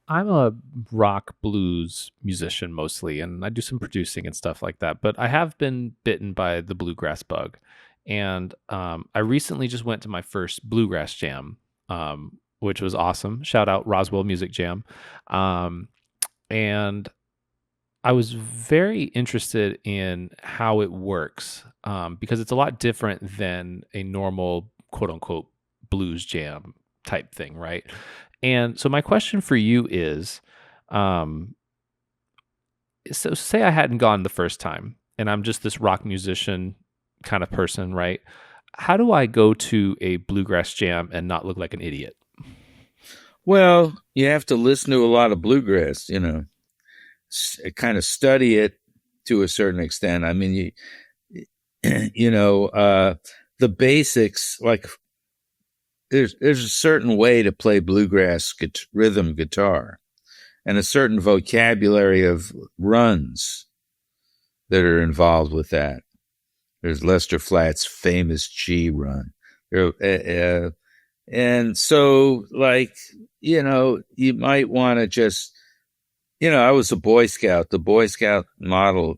I'm a rock blues musician mostly, and I do some producing and stuff like that. But I have been bitten by the bluegrass bug, and I recently just went to my first bluegrass jam, which was awesome. Shout out Roswell Music Jam, um, and I was very interested in how it works because it's a lot different than a normal quote unquote blues jam type thing, right? And so my question for you is, um, so say I hadn't gone the first time and I'm just this rock musician kind of person, right? How do I go to a bluegrass jam and not look like an idiot? Well, you have to listen to a lot of bluegrass, kind of study it to a certain extent. I mean, you know, the basics, like there's a certain way to play bluegrass rhythm guitar and a certain vocabulary of runs that are involved with that. There's Lester Flatt's famous G run. And so, like, you might want to just, I was a Boy Scout. The Boy Scout motto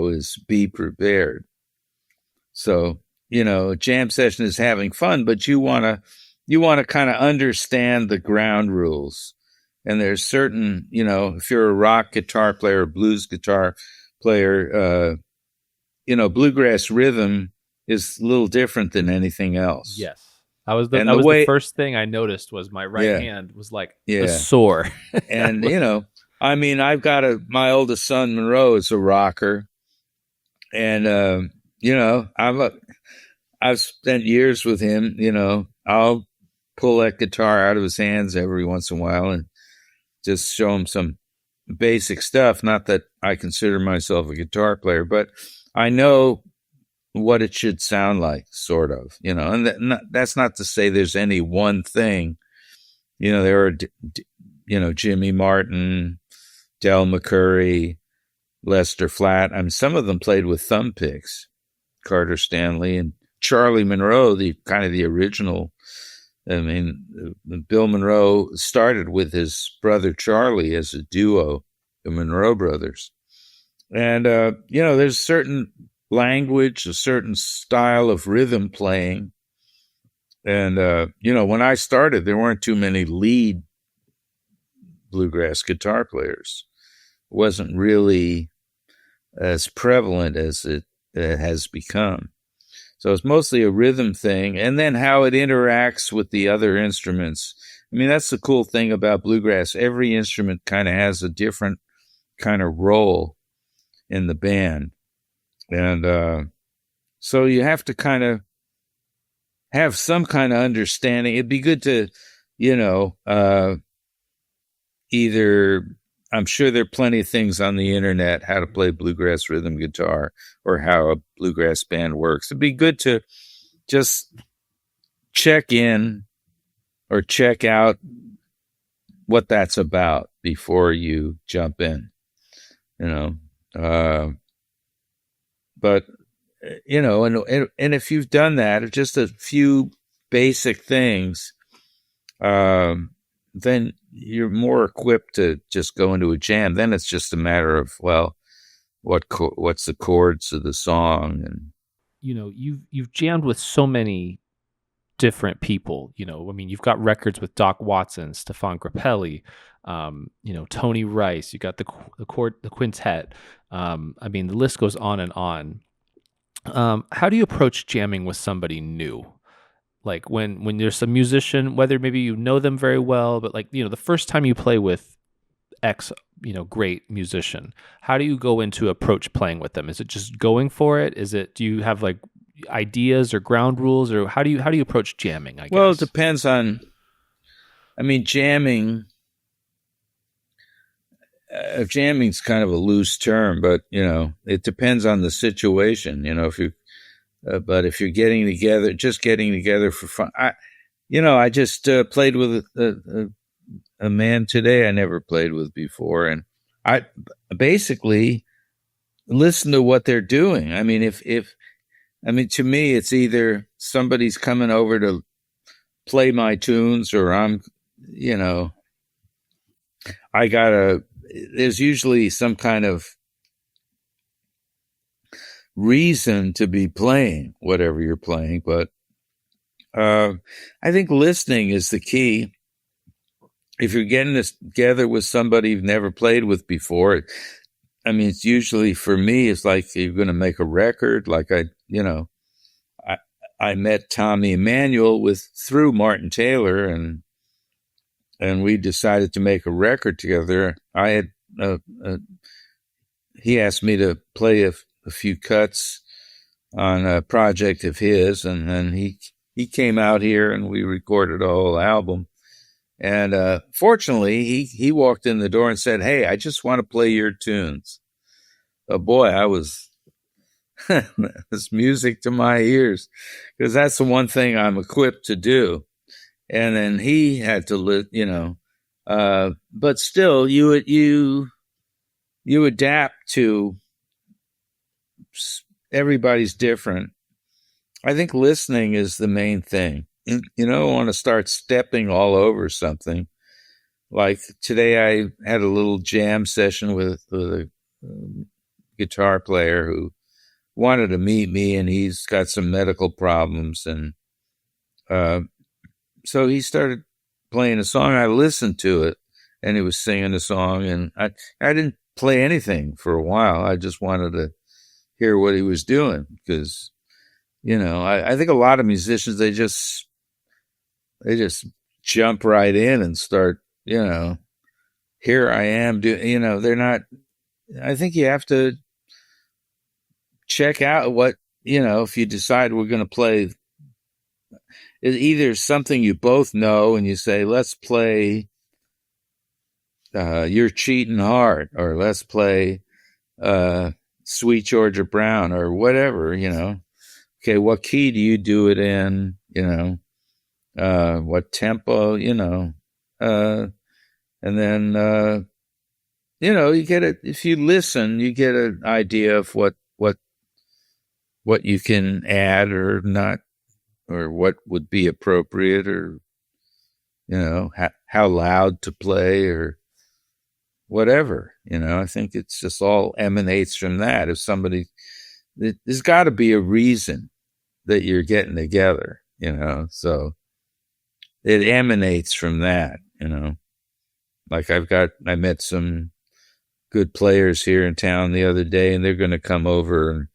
is be prepared. So, a jam session is having fun, but you want to kind of understand the ground rules. And there's certain, if you're a rock guitar player, blues guitar player, bluegrass rhythm is a little different than anything else. Yes. That And the was the way, first thing I noticed was my right yeah, hand was like a yeah. sore. And, I mean, I've got my oldest son, Monroe, is a rocker. And, I've spent years with him, I'll pull that guitar out of his hands every once in a while and just show him some basic stuff. Not that I consider myself a guitar player, but I know what it should sound like, sort of, and that's not to say there's any one thing. There are, Jimmy Martin, Del McCurry, Lester Flatt. I mean, some of them played with thumb picks, Carter Stanley and Charlie Monroe, the kind of the original. I mean, Bill Monroe started with his brother Charlie as a duo, the Monroe brothers. And, there's certain language, a certain style of rhythm playing. And, when I started, there weren't too many lead bluegrass guitar players. It wasn't really as prevalent as it has become. So it's mostly a rhythm thing, and then how it interacts with the other instruments. I mean, that's the cool thing about bluegrass. Every instrument kind of has a different kind of role in the band. And so you have to kind of have some kind of understanding. It'd be good to, either, I'm sure there are plenty of things on the internet, how to play bluegrass rhythm guitar or how a bluegrass band works. It'd be good to just check in or check out what that's about before you jump in, you know. But and if you've done that, just a few basic things, then you're more equipped to just go into a jam. Then it's just a matter of, well, what's the chords of the song, and You've jammed with so many different people. I mean, you've got records with Doc Watson, Stefan Grappelli, Tony Rice. You got the quintet. I mean, the list goes on and on. How do you approach jamming with somebody new? Like when there's a musician, whether maybe you know them very well, but like the first time you play with X, great musician, how do you go into approach playing with them? Is it just going for it? Do you have like ideas or ground rules, or how do you approach jamming, I well, it guess? depends on. I mean, jamming's kind of a loose term, but it depends on the situation. But if you're just getting together for fun, I just played with a man today I never played with before, and I basically listen to what they're doing. I mean, to me, it's either somebody's coming over to play my tunes, or I'm, there's usually some kind of reason to be playing whatever you're playing, but I think listening is the key. If you're getting this together with somebody you've never played with before, I mean, it's usually, for me, it's like you're going to make a record. Like I met Tommy Emmanuel through Martin Taylor, and we decided to make a record together. He asked me to play a few cuts on a project of his, and then he came out here and we recorded a whole album. And fortunately, he walked in the door and said, "Hey, I just want to play your tunes." Oh boy, it's music to my ears, because that's the one thing I'm equipped to do. And then he had to, but still, you adapt to, everybody's different. I think listening is the main thing. You don't want to start stepping all over something. Like today, I had a little jam session with a guitar player who wanted to meet me, and he's got some medical problems. And so he started playing a song. I listened to it, and he was singing a song, and I didn't play anything for a while. I just wanted to hear what he was doing, because, I think a lot of musicians, they just jump right in and start, here I am doing, they're not, I think you have to check out what, if you decide we're going to play, it's either something you both know and you say, let's play You're Cheating Hard, or let's play Sweet Georgia Brown, or whatever, Okay, what key do you do it in, what tempo, and then, you get it. If you listen, you get an idea of what you can add or not, or what would be appropriate, or, how loud to play, or whatever, I think it's just all emanates from that. If there's got to be a reason that you're getting together, so it emanates from that, like I met some good players here in town the other day, and they're going to come over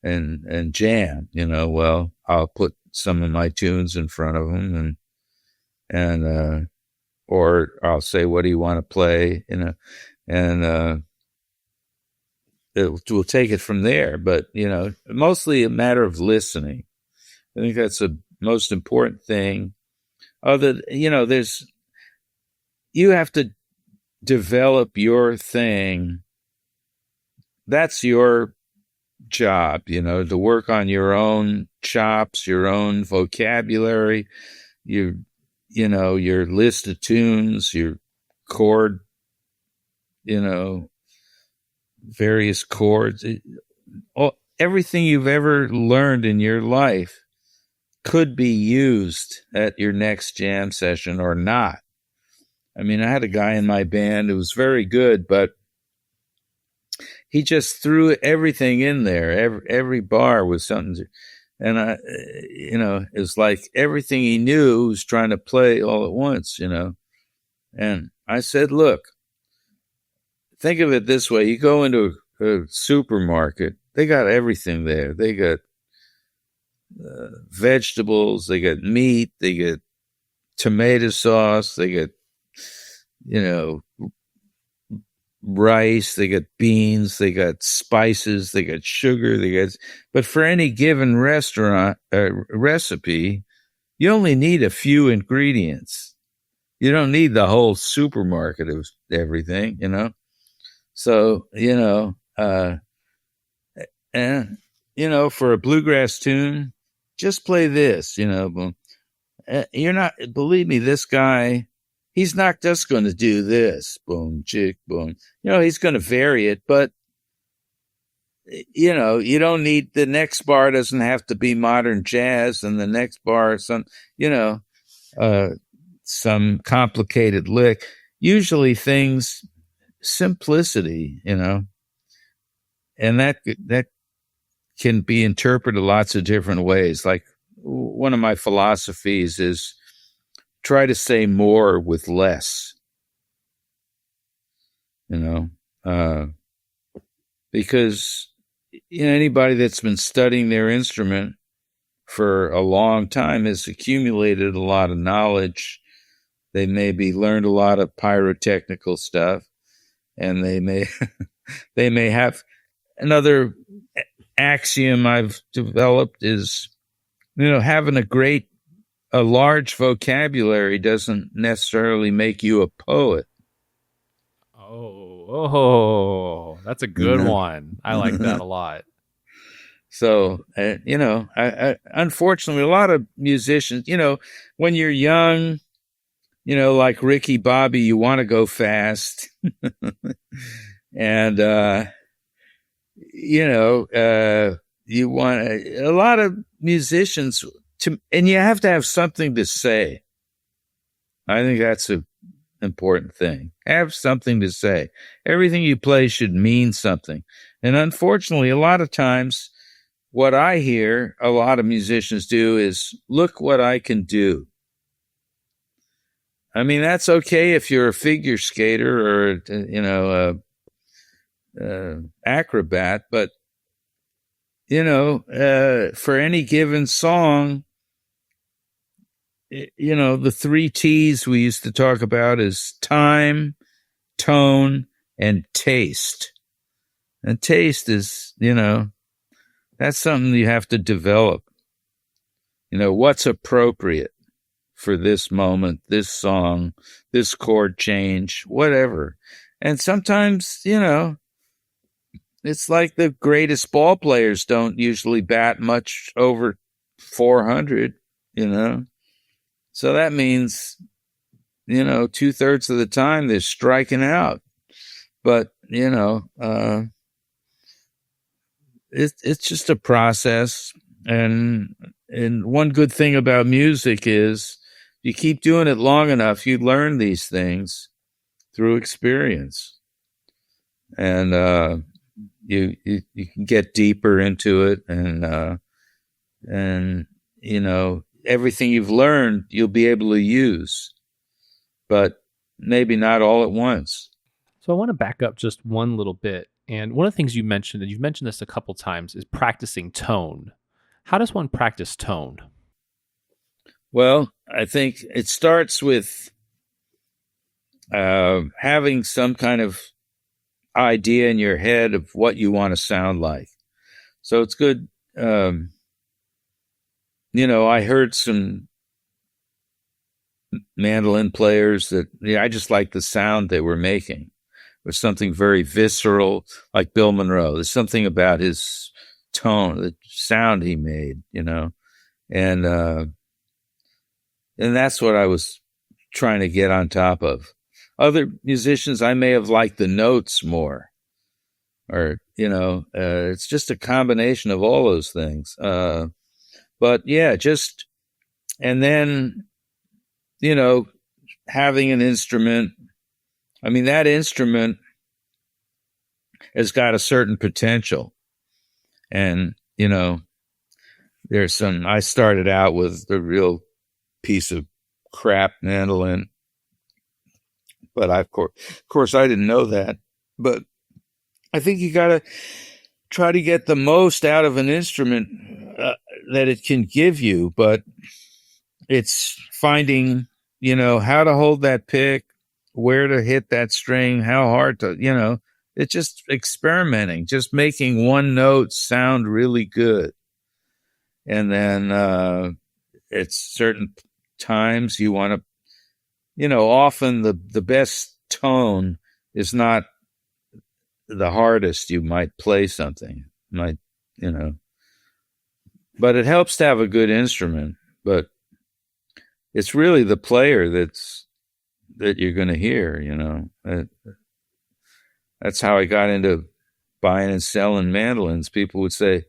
and jam, well, I'll put some of my tunes in front of them, and or I'll say, what do you want to play, and we'll take it from there. But, mostly a matter of listening. I think that's the most important thing. You have to develop your thing. That's your job, to work on your own chops, your own vocabulary, your list of tunes, your chord, various chords. Everything you've ever learned in your life could be used at your next jam session or not. I mean, I had a guy in my band who was very good, but he just threw everything in there. Every bar was something. And it was like everything he knew was trying to play all at once, And I said, look, think of it this way. You go into a supermarket, they got everything there. They got vegetables, they got meat, they got tomato sauce, they got, rice, they got beans, they got spices, they got sugar, but for any given restaurant recipe, you only need a few ingredients. You don't need the whole supermarket of everything, So, for a bluegrass tune, just play this, you're not, believe me, this guy, he's not just going to do this, boom, chick, boom. He's going to vary it, but, you don't need, the next bar doesn't have to be modern jazz, and the next bar, some complicated lick. usually things, simplicity, and that can be interpreted lots of different ways. Like one of my philosophies is try to say more with less, because anybody that's been studying their instrument for a long time has accumulated a lot of knowledge. They maybe learned a lot of pyrotechnical stuff, and they may have another axiom I've developed is, having a large vocabulary doesn't necessarily make you a poet. Oh, that's a good one. I like that a lot. So, unfortunately, a lot of musicians, when you're young, like Ricky Bobby, you want to go fast. And, you want a lot of musicians and you have to have something to say. I think that's an important thing. Have something to say. Everything you play should mean something. And unfortunately, a lot of times, what I hear a lot of musicians do is, look what I can do. I mean, that's okay if you're a figure skater or, acrobat, but, for any given song, the 3 T's we used to talk about is time, tone, and taste. And taste is, that's something you have to develop. What's appropriate for this moment, this song, this chord change, whatever. And sometimes, it's like the greatest ball players don't usually bat much over 400, So that means, 2/3 of the time they're striking out. But, it's just a process. And one good thing about music is you keep doing it long enough, you learn these things through experience. And you can get deeper into it, and everything you've learned you'll be able to use, but maybe not all at once. So I want to back up just one little bit. And one of the things you mentioned, and you've mentioned this a couple times, is practicing tone. How does one practice tone? Well, I think it starts with having some kind of idea in your head of what you want to sound like. So it's good. I heard some mandolin players that I just liked the sound they were making. It was something very visceral, like Bill Monroe. There's something about his tone, the sound he made, and that's what I was trying to get on top of. Other musicians, I may have liked the notes more, or, it's just a combination of all those things. But yeah, and then, having an instrument. I mean, that instrument has got a certain potential. And, I started out with a real piece of crap mandolin, but of course I didn't know that. But I think you got to try to get the most out of an instrument that it can give you, but it's finding, how to hold that pick, where to hit that string, how hard to, it's just experimenting, just making one note sound really good. And then at certain times you want to, often the best tone is not the hardest you might play something. But it helps to have a good instrument. But it's really the player that you're going to hear, That's how I got into buying and selling mandolins. People would say,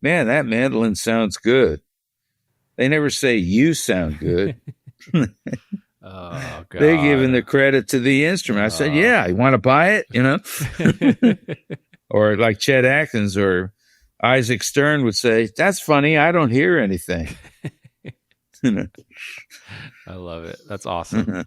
man, that mandolin sounds good. They never say you sound good. Oh They giving the God. credit to the instrument. I said, Uh, yeah, you want to buy it? Or like Chet Atkins or Isaac Stern would say, that's funny. I don't hear anything. I love it. That's awesome.